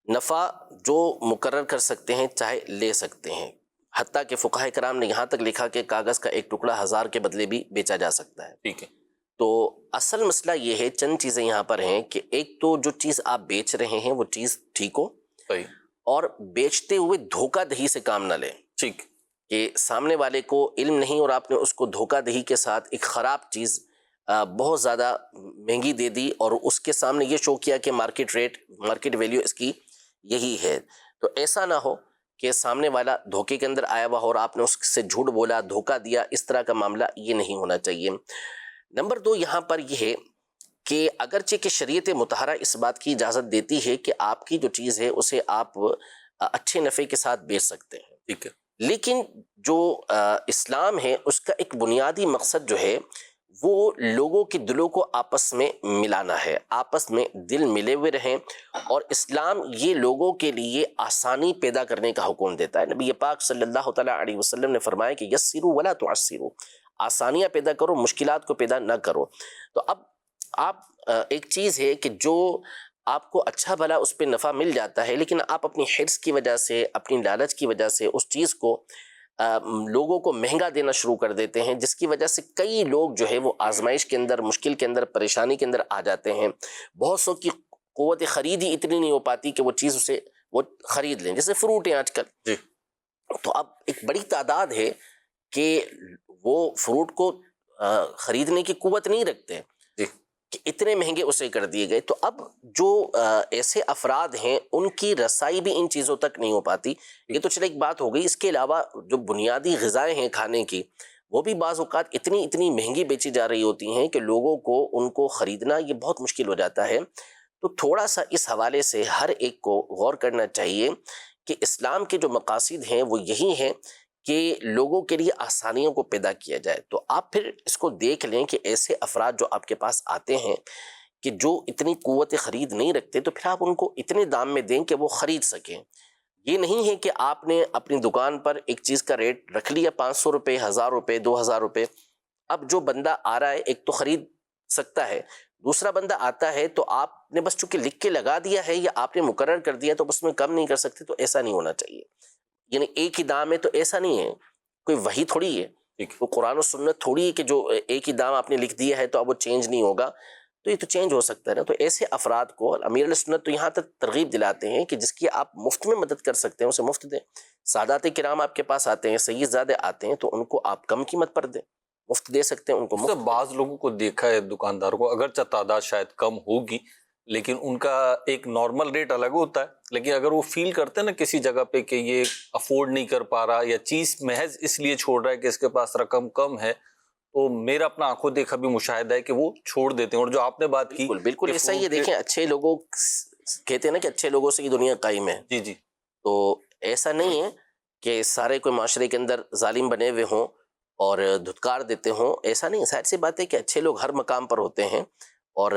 نفع جو مقرر کر سکتے ہیں چاہے لے سکتے ہیں. حتیٰ کہ فقہاء کرام نے یہاں تک لکھا کہ کاغذ کا ایک ٹکڑا 1000 کے بدلے بھی بیچا جا سکتا ہے.
ٹھیک ہے.
تو اصل مسئلہ یہ ہے، چند چیزیں یہاں پر ہیں کہ ایک تو جو چیز آپ بیچ رہے ہیں وہ چیز ٹھیک ہو،
صحیح،
اور بیچتے ہوئے دھوکہ دہی سے کام نہ لیں.
ٹھیک،
کہ سامنے والے کو علم نہیں اور آپ نے اس کو دھوکہ دہی کے ساتھ ایک خراب چیز بہت زیادہ مہنگی دے دی اور اس کے سامنے یہ شو کیا کہ مارکیٹ ویلیو اس کی یہی ہے. تو ایسا نہ ہو کہ سامنے والا دھوکے کے اندر آیا ہوا اور آپ نے اس سے جھوٹ بولا، دھوکہ دیا، اس طرح کا معاملہ یہ نہیں ہونا چاہیے. نمبر 2 یہاں پر یہ ہے کہ اگرچہ کہ شریعت مطہرہ اس بات کی اجازت دیتی ہے کہ آپ کی جو چیز ہے اسے آپ اچھے نفع کے ساتھ بیچ سکتے ہیں،
ٹھیک ہے،
لیکن جو اسلام ہے اس کا ایک بنیادی مقصد جو ہے وہ لوگوں کے دلوں کو آپس میں ملانا ہے، آپس میں دل ملے ہوئے رہیں. اور اسلام یہ لوگوں کے لیے آسانی پیدا کرنے کا حکم دیتا ہے. نبی پاک صلی اللہ تعالیٰ علیہ وسلم نے فرمایا کہ یسروا ولا تعسروا، آسانیاں پیدا کرو، مشکلات کو پیدا نہ کرو. تو اب آپ ایک چیز ہے کہ جو آپ کو اچھا بھلا اس پہ نفع مل جاتا ہے، لیکن آپ اپنی حرص کی وجہ سے، اپنی لالچ کی وجہ سے اس چیز کو لوگوں کو مہنگا دینا شروع کر دیتے ہیں، جس کی وجہ سے کئی لوگ جو ہے وہ آزمائش کے اندر، مشکل کے اندر، پریشانی کے اندر آ جاتے ہیں. بہت سو کی قوت خرید ہی اتنی نہیں ہو پاتی کہ وہ چیز اسے وہ خرید لیں. جیسے فروٹ ہیں آج کل،
جی،
تو اب ایک بڑی تعداد ہے کہ وہ فروٹ کو خریدنے کی قوت نہیں رکھتے
جی،
کہ اتنے مہنگے اسے کر دیے گئے. تو اب جو ایسے افراد ہیں ان کی رسائی بھی ان چیزوں تک نہیں ہو پاتی. یہ تو چلے ایک بات ہو گئی. اس کے علاوہ جو بنیادی غذائیں ہیں کھانے کی، وہ بھی بعض اوقات اتنی مہنگی بیچی جا رہی ہوتی ہیں کہ لوگوں کو ان کو خریدنا یہ بہت مشکل ہو جاتا ہے. تو تھوڑا سا اس حوالے سے ہر ایک کو غور کرنا چاہیے کہ اسلام کے جو مقاصد ہیں وہ یہی ہیں کہ لوگوں کے لیے آسانیوں کو پیدا کیا جائے. تو آپ پھر اس کو دیکھ لیں کہ ایسے افراد جو آپ کے پاس آتے ہیں کہ جو اتنی قوت خرید نہیں رکھتے، تو پھر آپ ان کو اتنے دام میں دیں کہ وہ خرید سکیں. یہ نہیں ہے کہ آپ نے اپنی دکان پر ایک چیز کا ریٹ رکھ لیا 500 روپے، 1000 روپے، 2000 روپے. اب جو بندہ آ رہا ہے ایک تو خرید سکتا ہے، دوسرا بندہ آتا ہے تو آپ نے بس چونکہ لکھ کے لگا دیا ہے یا آپ نے مقرر کر دیا تو بس میں کم نہیں کر سکتے. تو ایسا نہیں ہونا چاہیے. یعنی ایک ہی دام ہے تو ایسا نہیں ہے، کوئی وحی تھوڑی ہے، وہ قرآن و سنت تھوڑی ہے کہ جو ایک ہی دام آپ نے لکھ دیا ہے تو اب وہ چینج نہیں ہوگا. تو یہ تو چینج ہو سکتا ہے نا. تو ایسے افراد کو امیر علیہ سنت تو یہاں تک ترغیب دلاتے ہیں کہ جس کی آپ مفت میں مدد کر سکتے ہیں اسے مفت دیں. سادات کرام آپ کے پاس آتے ہیں، سید زادے آتے ہیں، تو ان کو آپ کم قیمت پر دیں، مفت دے سکتے ہیں ان کو مفت.
بعض لوگوں کو دیکھا ہے دکاندار کو، اگرچہ تعداد شاید کم ہوگی لیکن ان کا ایک نارمل ریٹ الگ ہوتا ہے. لیکن اگر وہ فیل کرتے ہیں نا کسی جگہ پہ کہ یہ افورڈ نہیں کر پا رہا یا چیز محض اس لیے چھوڑ رہا ہے کہ اس کے پاس رقم کم ہے، تو میرا اپنا آنکھوں دیکھا بھی مشاہدہ ہے کہ وہ چھوڑ دیتے ہیں. اور جو آپ نے بات کی
بالکل ایسا ہی ہے. دیکھیں اچھے لوگوں کہتے ہیں نا کہ اچھے لوگوں سے یہ دنیا قائم ہے.
جی جی،
تو ایسا نہیں ہے کہ سارے کوئی معاشرے کے اندر ظالم بنے ہوئے ہوں اور دھتکار دیتے ہوں. ایسا نہیں. ظاہر سی بات ہے کہ اچھے لوگ ہر مقام پر ہوتے ہیں اور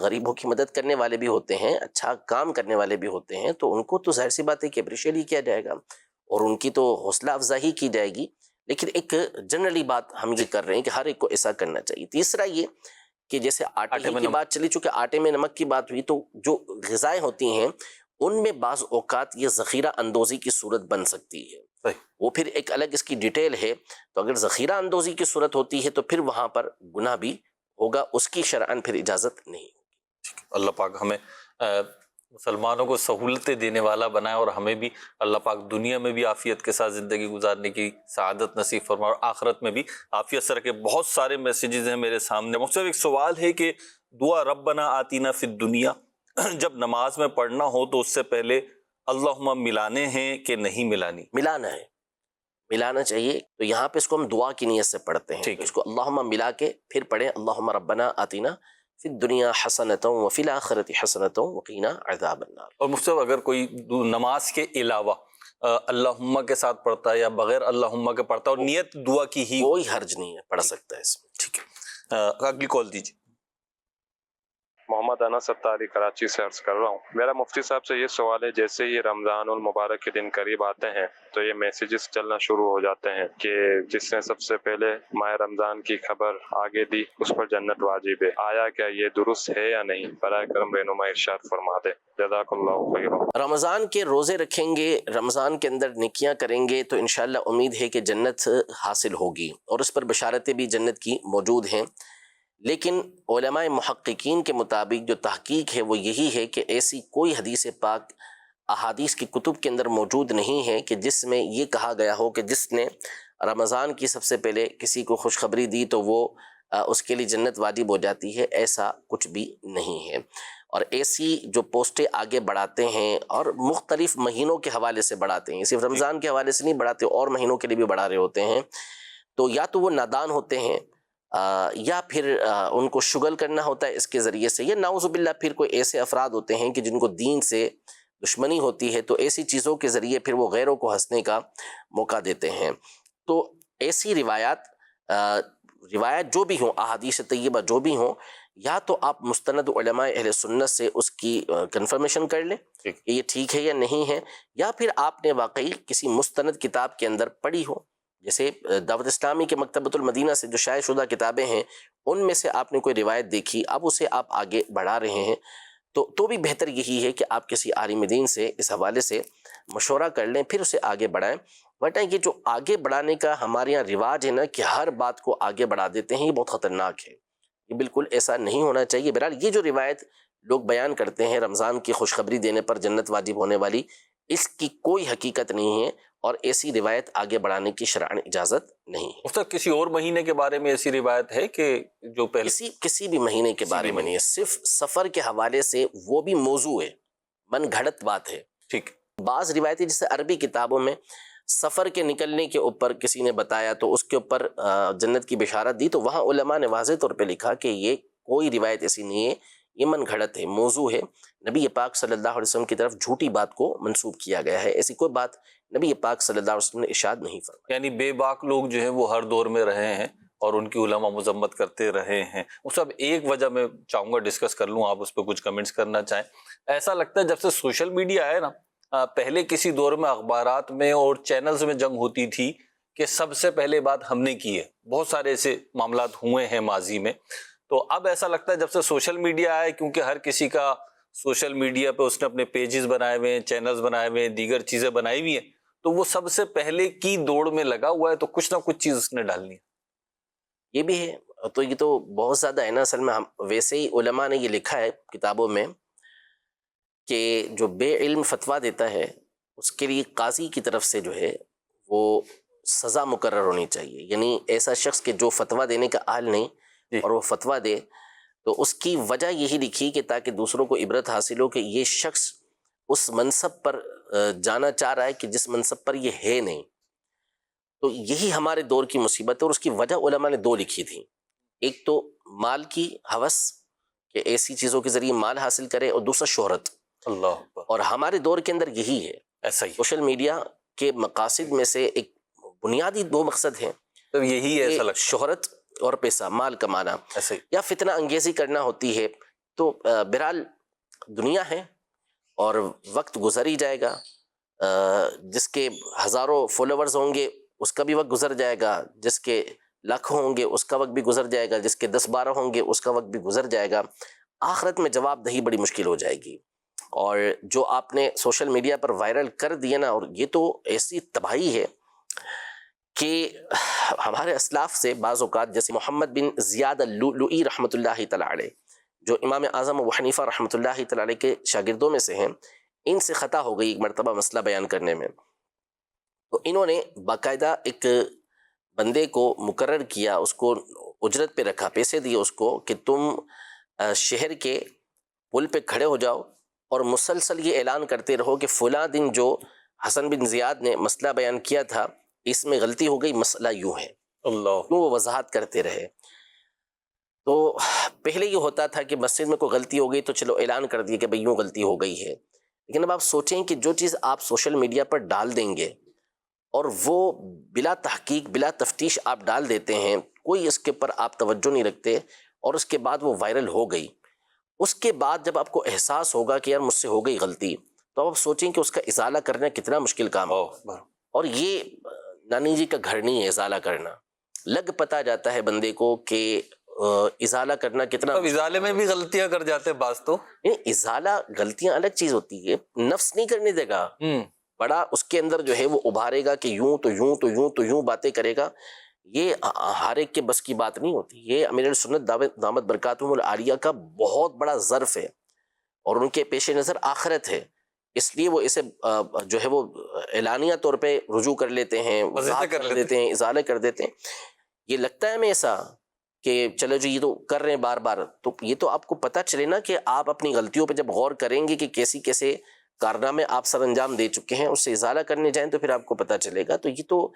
غریبوں کی مدد کرنے والے بھی ہوتے ہیں، اچھا کام کرنے والے بھی ہوتے ہیں. تو ان کو تو ظاہر سی بات ہے کہ اپریشیٹ ہی کیا جائے گا اور ان کی تو حوصلہ افزائی کی جائے گی. لیکن ایک جنرلی بات ہم یہ کر رہے ہیں کہ ہر ایک کو ایسا کرنا چاہیے. تیسرا یہ کہ جیسے آٹے کی بات چلی، چونکہ آٹے میں نمک کی بات ہوئی، تو جو غذائیں ہوتی ہیں ان میں بعض اوقات یہ ذخیرہ اندوزی کی صورت بن سکتی ہے. وہ پھر ایک الگ اس کی ڈیٹیل ہے. تو اگر ذخیرہ اندوزی کی صورت ہوتی ہے تو پھر وہاں پر گناہ بھی ہوگا، اس کی شرعاً پھر اجازت نہیں ہوگی.
اللہ پاک ہمیں مسلمانوں کو سہولتیں دینے والا بنائے اور ہمیں بھی اللہ پاک دنیا میں بھی عافیت کے ساتھ زندگی گزارنے کی سعادت نصیب فرمائے اور آخرت میں بھی عافیت سے رکھے. بہت سارے میسیجز ہیں میرے سامنے. مختلف ایک سوال ہے کہ دعا ربنا آتینا فی الدنیا جب نماز میں پڑھنا ہو تو اس سے پہلے اللہم ملانے ہیں کہ نہیں ملانی؟
ملانا ہے. ملانا چاہیے. تو یہاں پہ اس کو ہم دعا کی نیت سے پڑھتے ہیں.
ٹھیک ہے.
اس کو اللہم ملا کے پھر پڑھیں اللہم ربنا آتنا فی الدنیا حسنۃ وفی الآخرۃ حسنۃ وقینا عذاب النار.
اور مفتی صاحب اگر کوئی نماز کے علاوہ اللہم کے ساتھ پڑھتا ہے یا بغیر اللہم کے پڑھتا ہے اور نیت دعا کی ہی،
کوئی حرج نہیں ہے، پڑھ سکتا ہے اس میں.
ٹھیک ہے. اگلی کال دیجیے.
محمد انس ستاری کراچی سے عرض کر رہا ہوں. میرا مفتی صاحب سے یہ سوال ہے، جیسے یہ رمضان المبارک کے دن قریب آتے ہیں تو یہ میسیجز چلنا شروع ہو جاتے ہیں کہ جس نے سب سے پہلے ماہ رمضان کی خبر آگے دی اس پر جنت واجب ہے. آیا کیا یہ درست ہے یا نہیں؟ برائے کرم رہنما ارشاد فرما دے. جزاک اللہ خیرا.
رمضان کے روزے رکھیں گے، رمضان کے اندر نیکیاں کریں گے تو انشاءاللہ امید ہے کہ جنت حاصل ہوگی، اور اس پر بشارتیں بھی جنت کی موجود ہیں. لیکن علماء محققین کے مطابق جو تحقیق ہے وہ یہی ہے کہ ایسی کوئی حدیث پاک احادیث کی کتب کے اندر موجود نہیں ہے کہ جس میں یہ کہا گیا ہو کہ جس نے رمضان کی سب سے پہلے کسی کو خوشخبری دی تو وہ اس کے لیے جنت واجب ہو جاتی ہے. ایسا کچھ بھی نہیں ہے. اور ایسی جو پوسٹیں آگے بڑھاتے ہیں اور مختلف مہینوں کے حوالے سے بڑھاتے ہیں، صرف رمضان کے حوالے سے نہیں بڑھاتے، اور مہینوں کے لیے بھی بڑھا رہے ہوتے ہیں، تو یا تو وہ نادان ہوتے ہیں یا پھر ان کو شغل کرنا ہوتا ہے اس کے ذریعے سے، یا نعوذ باللہ پھر کوئی ایسے افراد ہوتے ہیں کہ جن کو دین سے دشمنی ہوتی ہے تو ایسی چیزوں کے ذریعے پھر وہ غیروں کو ہنسنے کا موقع دیتے ہیں. تو ایسی روایات جو بھی ہوں، احادیث طیبہ جو بھی ہوں، یا تو آپ مستند علماء اہل سنت سے اس کی کنفرمیشن کر لیں کہ یہ ٹھیک ہے یا نہیں ہے، یا پھر آپ نے واقعی کسی مستند کتاب کے اندر پڑھی ہو، جیسے دعوت اسلامی کے مکتبۃ المدینہ سے جو شائع شدہ کتابیں ہیں ان میں سے آپ نے کوئی روایت دیکھی، اب اسے آپ آگے بڑھا رہے ہیں، تو بھی بہتر یہی ہے کہ آپ کسی عالم دین سے اس حوالے سے مشورہ کر لیں، پھر اسے آگے بڑھائیں. ورنہ یہ جو آگے بڑھانے کا ہمارے یہاں رواج ہے نا کہ ہر بات کو آگے بڑھا دیتے ہیں، یہ بہت خطرناک ہے. یہ بالکل ایسا نہیں ہونا چاہیے. بہرحال یہ جو روایت لوگ بیان کرتے ہیں رمضان کی خوشخبری دینے پر جنت واجب ہونے والی، اس کی کوئی حقیقت نہیں ہے، اور ایسی روایت آگے بڑھانے کی شرعاً اجازت نہیں ہے.
مفتی کسی اور مہینے کے بارے میں ایسی روایت ہے کہ جو پہلے
کسی بھی مہینے کے بارے میں نہیں ہے، صرف سفر کے حوالے سے، وہ بھی موضوع ہے، من گھڑت بات ہے.
ٹھیک.
بعض روایتیں جیسے عربی کتابوں میں سفر کے نکلنے کے اوپر کسی نے بتایا تو اس کے اوپر جنت کی بشارت دی، تو وہاں علماء نے واضح طور پہ لکھا کہ یہ کوئی روایت ایسی نہیں ہے، یہ من گھڑت ہے، موضوع ہے. نبی پاک صلی اللہ علیہ وسلم کی طرف جھوٹی بات کو منسوب کیا گیا ہے. ایسی کوئی بات نبی پاک صلی اللہ علیہ وسلم نے ارشاد نہیں فرمایا.
یعنی بے باک لوگ جو ہیں وہ ہر دور میں رہے ہیں اور ان کی علماء مذمت کرتے رہے ہیں. اس اب ایک وجہ میں چاہوں گا ڈسکس کر لوں، آپ اس پہ کچھ کمنٹس کرنا چاہیں. ایسا لگتا ہے جب سے سوشل میڈیا آیا نا، پہلے کسی دور میں اخبارات میں اور چینلز میں جنگ ہوتی تھی کہ سب سے پہلے بات ہم نے کی ہے. بہت سارے ایسے معاملات ہوئے ہیں ماضی میں. تو اب ایسا لگتا ہے جب سے سوشل میڈیا آیا، کیونکہ ہر کسی کا سوشل میڈیا پہ اس نے اپنے پیجز بنائے ہوئے ہیں، چینلز بنائے ہوئے ہیں، دیگر چیزیں بنائی ہوئی ہیں، تو وہ سب سے پہلے کی دوڑ میں لگا ہوا ہے، تو کچھ نہ کچھ چیز اس نے ڈالنی ہے.
یہ بھی ہے. تو یہ تو بہت زیادہ ہے نا. اصل میں ویسے ہی علماء نے یہ لکھا ہے کتابوں میں کہ جو بے علم فتویٰ دیتا ہے اس کے لیے قاضی کی طرف سے جو ہے وہ سزا مقرر ہونی چاہیے. یعنی ایسا شخص کہ جو فتویٰ دینے کا اہل نہیں اور وہ فتویٰ دے، تو اس کی وجہ یہی لکھی کہ تاکہ دوسروں کو عبرت حاصل ہو کہ یہ شخص اس منصب پر جانا چاہ رہا ہے کہ جس منصب پر یہ ہے نہیں. تو یہی ہمارے دور کی مصیبت ہے، اور اس کی وجہ علماء نے دو لکھی تھی. ایک تو مال کی ہوس کہ ایسی چیزوں کے ذریعے مال حاصل کرے، اور دوسرا شہرت.
اللہ اکبر.
اور ہمارے دور کے اندر یہی ہے.
ایسا ہی
سوشل میڈیا کے مقاصد میں سے ایک بنیادی دو مقصد ہیں،
تو یہی ہے، ایسا لگتا
شہرت اور پیسہ، مال کمانا،
ایسا ہی.
یا فتنہ انگیزی کرنا ہوتی ہے. تو بہرحال دنیا ہے اور وقت گزر ہی جائے گا. جس کے ہزاروں فالوورز ہوں گے اس کا بھی وقت گزر جائے گا، جس کے لاکھوں ہوں گے اس کا وقت بھی گزر جائے گا، جس کے 10-12 ہوں گے اس کا وقت بھی گزر جائے گا. آخرت میں جواب دہی بڑی مشکل ہو جائے گی. اور جو آپ نے سوشل میڈیا پر وائرل کر دیا نا، اور یہ تو ایسی تباہی ہے کہ ہمارے اسلاف سے بعض اوقات، جیسے محمد بن زیاد اللؤلؤی رحمۃ اللہ تعالی علیہ، جو امام اعظم ابو حنیفہ رحمۃ اللہ تعالی علیہ کے شاگردوں میں سے ہیں، ان سے خطا ہو گئی ایک مرتبہ مسئلہ بیان کرنے میں. تو انہوں نے باقاعدہ ایک بندے کو مقرر کیا، اس کو اجرت پہ رکھا، پیسے دیے اس کو کہ تم شہر کے پل پہ کھڑے ہو جاؤ اور مسلسل یہ اعلان کرتے رہو کہ فلاں دن جو حسن بن زیاد نے مسئلہ بیان کیا تھا اس میں غلطی ہو گئی، مسئلہ یوں ہے،
اللہ
کیوں وہ وضاحت کرتے رہے. تو پہلے یہ ہوتا تھا کہ مسجد میں کوئی غلطی ہو گئی تو چلو اعلان کر دیے کہ بھئی یوں غلطی ہو گئی ہے. لیکن اب آپ سوچیں کہ جو چیز آپ سوشل میڈیا پر ڈال دیں گے اور وہ بلا تحقیق بلا تفتیش آپ ڈال دیتے ہیں، کوئی اس کے اوپر آپ توجہ نہیں رکھتے، اور اس کے بعد وہ وائرل ہو گئی، اس کے بعد جب آپ کو احساس ہوگا کہ یار مجھ سے ہو گئی غلطی، تو آپ سوچیں کہ اس کا ازالہ کرنا کتنا مشکل کام ہے. اور یہ نانی جی کا گھر نہیں ہے ازالہ کرنا. لگ پتا جاتا ہے بندے کو کہ ازالہ کرنا کتنا.
اب ازالے میں بھی غلطیاں کر جاتے ہیں بعض تو.
ازالہ غلطیاں الگ چیز ہوتی ہے، نفس نہیں کرنے دے گا، بڑا اس کے اندر جو ہے وہ ابھارے گا کہ یوں تو یوں تو یوں تو یوں باتیں کرے گا. یہ ہر ایک کے بس کی بات نہیں ہوتی. یہ امیر سنت دامت برکاتہم العالیہ کا بہت بڑا ظرف ہے، اور ان کے پیش نظر آخرت ہے، اس لیے وہ اسے جو ہے وہ اعلانیہ طور پہ رجوع کر لیتے ہیں، وضاحت کر دیتے ہیں، ازالہ کر دیتے ہیں. یہ لگتا ہے ہمیں ایسا کہ چلو جی یہ تو کر رہے ہیں بار بار، تو یہ تو آپ کو پتہ چلے نا کہ آپ اپنی غلطیوں پہ جب غور کریں گے کہ کیسے کیسے کارنامے آپ سر انجام دے چکے ہیں، اس سے ازالہ کرنے جائیں تو پھر آپ کو پتہ چلے گا. تو یہ تو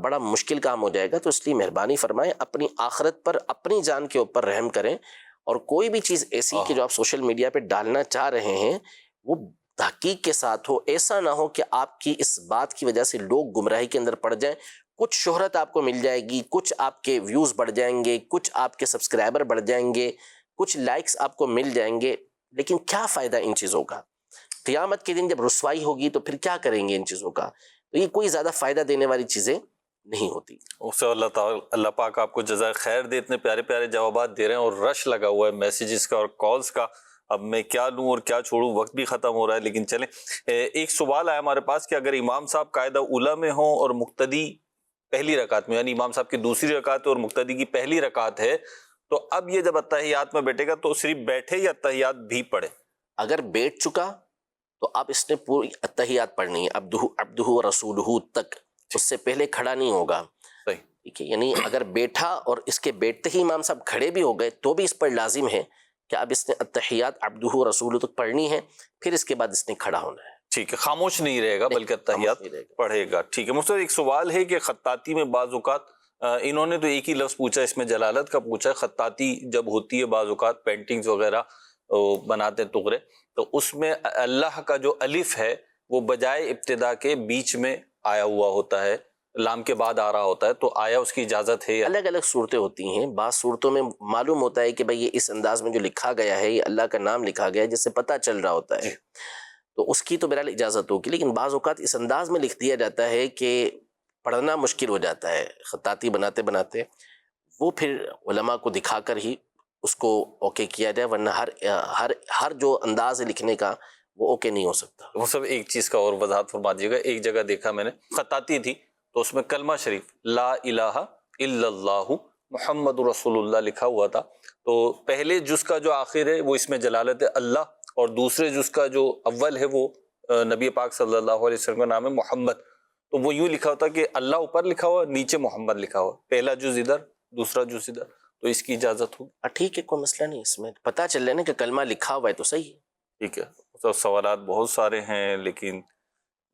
بڑا مشکل کام ہو جائے گا. تو اس لیے مہربانی فرمائیں اپنی آخرت پر اپنی جان کے اوپر رحم کریں، اور کوئی بھی چیز ایسی کہ جو آپ سوشل میڈیا پہ ڈالنا چاہ رہے ہیں وہ تحقیق کے ساتھ ہو. ایسا نہ ہو کہ آپ کی اس بات کی وجہ سے لوگ گمراہی کے اندر پڑ جائیں. کچھ شہرت آپ کو مل جائے گی، کچھ آپ کے ویوز بڑھ جائیں گے، کچھ آپ کے سبسکرائبر بڑھ جائیں گے، کچھ لائکس آپ کو مل جائیں گے، لیکن کیا فائدہ ان چیزوں کا؟ قیامت کے دن جب رسوائی ہوگی تو پھر کیا کریں گے ان چیزوں کا؟ تو یہ کوئی زیادہ فائدہ دینے والی چیزیں نہیں ہوتی.
اس سے اللہ پاک آپ کو جزائے خیر دے. اتنے پیارے پیارے جوابات دے رہے ہیں اور رش لگا ہوا ہے میسیجز کا اور کالز کا. اب میں کیا لوں اور کیا چھوڑوں، وقت بھی ختم ہو رہا ہے. لیکن چلیں، ایک سوال آیا ہمارے پاس کہ اگر امام صاحب قاعدہ اولیٰ میں ہوں اور مقتدی پہلی رکعت میں، یعنی امام صاحب کی دوسری رکعت اور مقتدی کی پہلی رکعت ہے، تو اب یہ جب اتحیات میں بیٹھے گا تو صرف بیٹھے یا اتحیات بھی پڑھے؟
اگر بیٹھ چکا تو اب اس نے پوری اتحیات پڑھنی ہے، عبدہ و رسولہ تک، اس سے پہلے کھڑا نہیں ہوگا. ٹھیک ہے، یعنی اگر بیٹھا اور اس کے بیٹھتے ہی امام صاحب کھڑے بھی ہو گئے تو بھی اس پر لازم ہے کہ اب اس نے اتحیات عبدہ و رسولہ تک پڑھنی ہے، پھر اس کے بعد اس نے کھڑا ہونا ہے.
ٹھیک ہے، خاموش نہیں رہے گا بلکہ اتحیات پڑھے گا. ٹھیک ہے مفتی، ایک سوال ہے کہ خطاطی میں بعض اوقات انہوں نے تو ایک ہی لفظ پوچھا، اس میں جلالت کا پوچھا ہے. خطاطی جب ہوتی ہے بعض اوقات پینٹنگز وغیرہ بناتے ہیں ٹکڑے، تو اس میں اللہ کا جو الف ہے وہ بجائے ابتدا کے بیچ میں آیا ہوا ہوتا ہے، لام کے بعد آ رہا ہوتا ہے، تو آیا اس کی اجازت ہے؟
الگ الگ صورتیں ہوتی ہیں. بعض صورتوں میں معلوم ہوتا ہے کہ بھئی یہ اس انداز میں جو لکھا گیا ہے یہ اللہ کا نام لکھا گیا ہے، جس سے پتہ چل رہا ہوتا ہے، تو اس کی تو بہرحال اجازت ہوگی. لیکن بعض اوقات اس انداز میں لکھ دیا جاتا ہے کہ پڑھنا مشکل ہو جاتا ہے خطاطی بناتے بناتے، وہ پھر علماء کو دکھا کر ہی اس کو اوکے کیا جائے، ورنہ ہر جو انداز ہے لکھنے کا وہ اوکے نہیں ہو سکتا.
وہ سب ایک چیز کا اور وضاحت فرما دیجیے گا. ایک جگہ دیکھا میں نے خطاطی تھی تو اس میں کلمہ شریف لا الہ الا اللہ محمد رسول اللہ لکھا ہوا تھا، تو پہلے جز کا جو آخر ہے وہ اس میں جلالت اللہ، اور دوسرے جز کا جو اول ہے وہ نبی پاک صلی اللہ علیہ وسلم کا نام ہے محمد. تو وہ یوں لکھا ہوتا کہ اللہ اوپر لکھا ہوا، نیچے محمد لکھا ہوا، پہلا جز ادھر دوسرا جز ادھر، تو اس کی اجازت ہوگی؟
ٹھیک ہے، کوئی مسئلہ نہیں، اس میں پتہ چل رہا ہے نا کہ کلمہ لکھا ہوا ہے تو صحیح ہے.
ٹھیک ہے. تو سوالات بہت سارے ہیں لیکن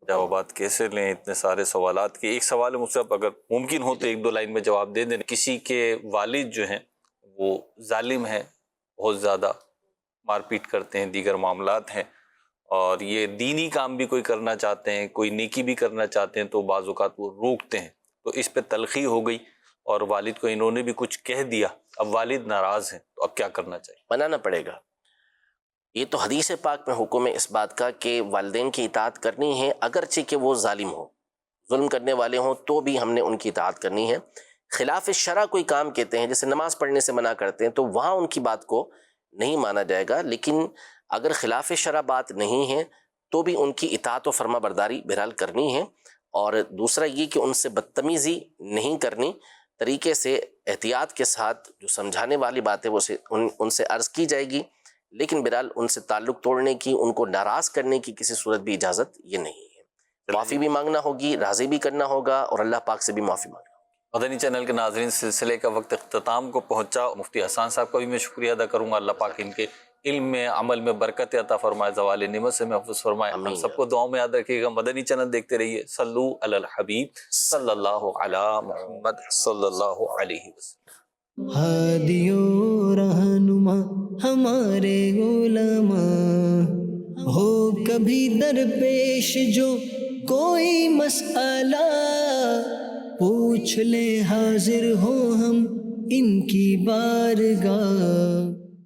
جوابات کیسے لیں اتنے سارے سوالات کے. ایک سوال ہے مجھ سے، اگر ممکن ہو تو ایک دو لائن میں جواب دے دیں. کسی کے والد جو ہیں وہ ظالم ہیں، بہت زیادہ مار پیٹ کرتے ہیں، دیگر معاملات ہیں، اور یہ دینی کام بھی کوئی کرنا چاہتے ہیں، کوئی نیکی بھی کرنا چاہتے ہیں، تو بعض اوقات وہ روکتے ہیں. تو اس پہ تلخی ہو گئی اور والد کو انہوں نے بھی کچھ کہہ دیا، اب والد ناراض ہیں، تو اب کیا کرنا چاہیے؟
منانا پڑے گا. یہ تو حدیث پاک میں حکم ہے اس بات کا کہ والدین کی اطاعت کرنی ہے، اگرچہ کہ وہ ظالم ہوں، ظلم کرنے والے ہوں، تو بھی ہم نے ان کی اطاعت کرنی ہے. خلاف شرع کوئی کام کہتے ہیں، جیسے نماز پڑھنے سے منع کرتے ہیں، تو وہاں ان کی بات کو نہیں مانا جائے گا. لیکن اگر خلاف شرع بات نہیں ہے تو بھی ان کی اطاعت و فرما برداری بہرحال کرنی ہے. اور دوسرا یہ کہ ان سے بدتمیزی نہیں کرنی، طریقے سے احتیاط کے ساتھ جو سمجھانے والی بات ہے وہ ان سے عرض کی جائے گی، لیکن بہرحال ان سے تعلق توڑنے کی، ان کو ناراض کرنے کی کسی صورت بھی اجازت یہ نہیں ہے. معافی بھی مانگنا ہوگی، راضی بھی کرنا ہوگا، اور اللہ پاک سے بھی معافی مانگنا ہوگی.
مدنی چینل کے ناظرین، سلسلے کا وقت اختتام کو پہنچا. مفتی حسان صاحب کا بھی میں شکریہ ادا کروں گا، اللہ پاک ان کے علم میں عمل میں برکت عطا فرمائے، زوال نعمت سے محفوظ فرمائے. ہم
آمین.
سب کو دعاؤں میں یاد رکھیے گا. مدنی چینل دیکھتے رہیے. صلو علی الحبیب صلی اللہ علی محمد صلی اللہ علیہ وسلم.
ہادی و رہنما ہمارے علماء، ہو کبھی درپیش جو کوئی مسئلہ، پوچھ لیں حاضر ہو ہم ان کی بارگاہ.